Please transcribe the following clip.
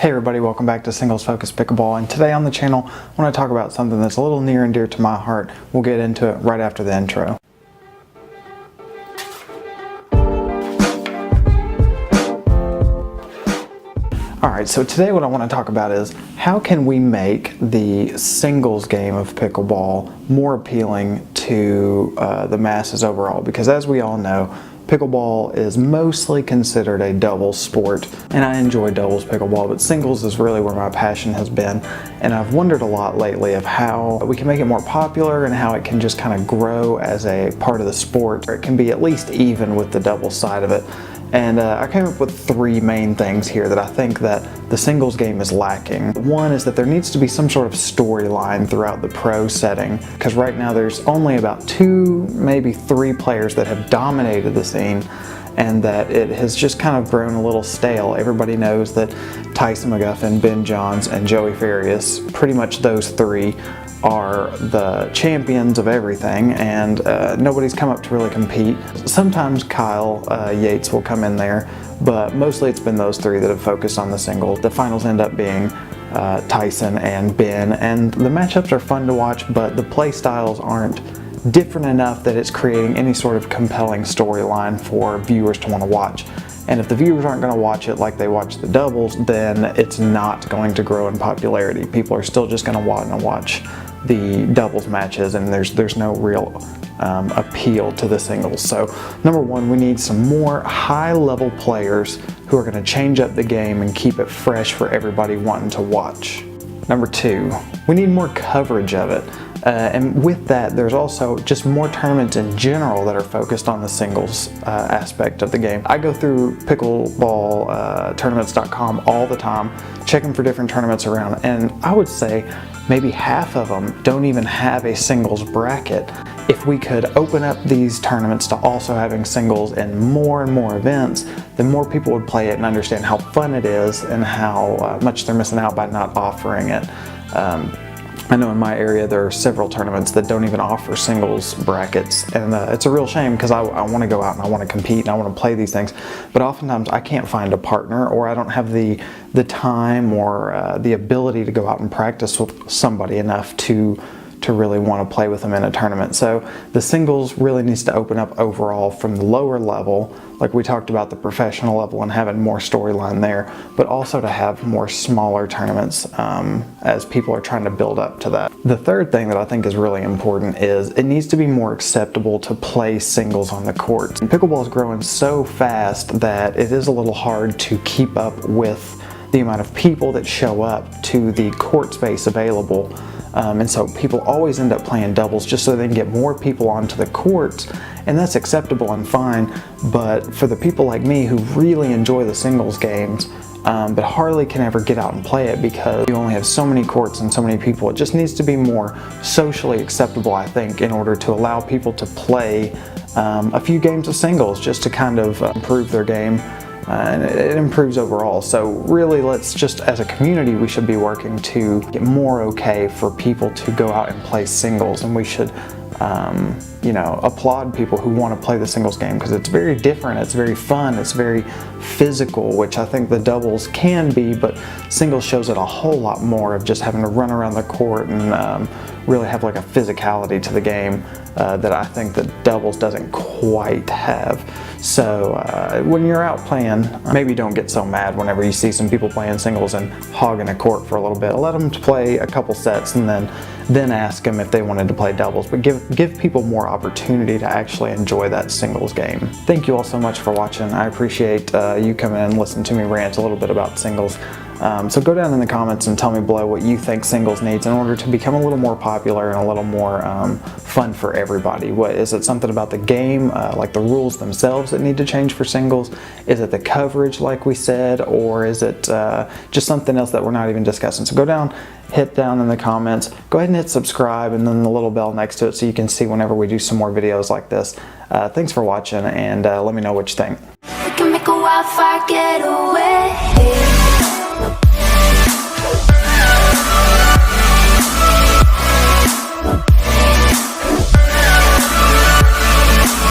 Hey everybody, welcome back to Singles Pickleball, and today on the channel I want to talk about something that's a little near and dear to my heart. We'll get into it right after the intro. Alright, so today what I want to talk about is how can we make the singles game of pickleball more appealing to the masses overall, because as we all know, pickleball is mostly considered a doubles sport, and I enjoy doubles pickleball, but singles is really where my passion has been, and I've wondered a lot lately of how we can make it more popular and how it can just kind of grow as a part of the sport, or it can be at least even with the doubles side of it. And I came up with three main things here that I think that the singles game is lacking. One is that there needs to be some sort of storyline throughout the pro setting, because right now there's only about 2, maybe 3 players that have dominated the scene, and that it has just kind of grown a little stale. Everybody knows that Tyson McGuffin, Ben Johns, and Joey Farias, pretty much those 3 are the champions of everything, and nobody's come up to really compete. Sometimes Kyle Yates will come in there, but mostly it's been those 3 that have focused on the singles. The finals end up being Tyson and Ben, and the matchups are fun to watch, but the play styles aren't different enough that it's creating any sort of compelling storyline for viewers to want to watch. And if the viewers aren't going to watch it like they watch the doubles, then it's not going to grow in popularity. People are still just going to want to watch the doubles matches, and there's no real appeal to the singles. So number one, we need some more high-level players who are going to change up the game and keep it fresh for everybody wanting to watch. Number 2, we need more coverage of it. And with that, there's also just more tournaments in general that are focused on the singles aspect of the game. I go through pickleballtournaments.com all the time, checking for different tournaments around, and I would say maybe half of them don't even have a singles bracket. If we could open up these tournaments to also having singles and more events, then more people would play it and understand how fun it is and how much they're missing out by not offering it. I know in my area there are several tournaments that don't even offer singles brackets, and it's a real shame, because I want to go out and I want to compete and I want to play these things, but oftentimes I can't find a partner, or I don't have the time or the ability to go out and practice with somebody enough to really want to play with them in a tournament. So the singles really needs to open up overall from the lower level, like we talked about the professional level and having more storyline there, but also to have more smaller tournaments as people are trying to build up to that. The third thing that I think is really important is it needs to be more acceptable to play singles on the court. And pickleball is growing so fast that it is a little hard to keep up with the amount of people that show up to the court space available. And so people always end up playing doubles just so they can get more people onto the courts, and that's acceptable and fine. But for the people like me who really enjoy the singles games, but hardly can ever get out and play it because you only have so many courts and so many people, it just needs to be more socially acceptable, I think, in order to allow people to play a few games of singles just to kind of improve their game. And it improves overall. So really, let's just, as a community, we should be working to get more okay for people to go out and play singles, and we should you know, applaud people who want to play the singles game, because it's very different, it's very fun, it's very physical, which I think the doubles can be, but singles shows it a whole lot more of just having to run around the court and really have like a physicality to the game that I think that doubles doesn't quite have. So when you're out playing, maybe don't get so mad whenever you see some people playing singles and hogging a court for a little bit. Let them play a couple sets and then ask them if they wanted to play doubles, but give people more opportunity to actually enjoy that singles game. Thank you all so much for watching. I appreciate you coming in and listening to me rant a little bit about singles. So go down in the comments and tell me below what you think singles needs in order to become a little more popular and a little more fun for everybody. What is it? Something about the game, like the rules themselves, that need to change for singles? Is it the coverage, like we said, or is it just something else that we're not even discussing? So go down, hit down in the comments, go ahead and hit subscribe, and then the little bell next to it so you can see whenever we do some more videos like this. Thanks for watching, and let me know what you think. We can make a wildfire getaway.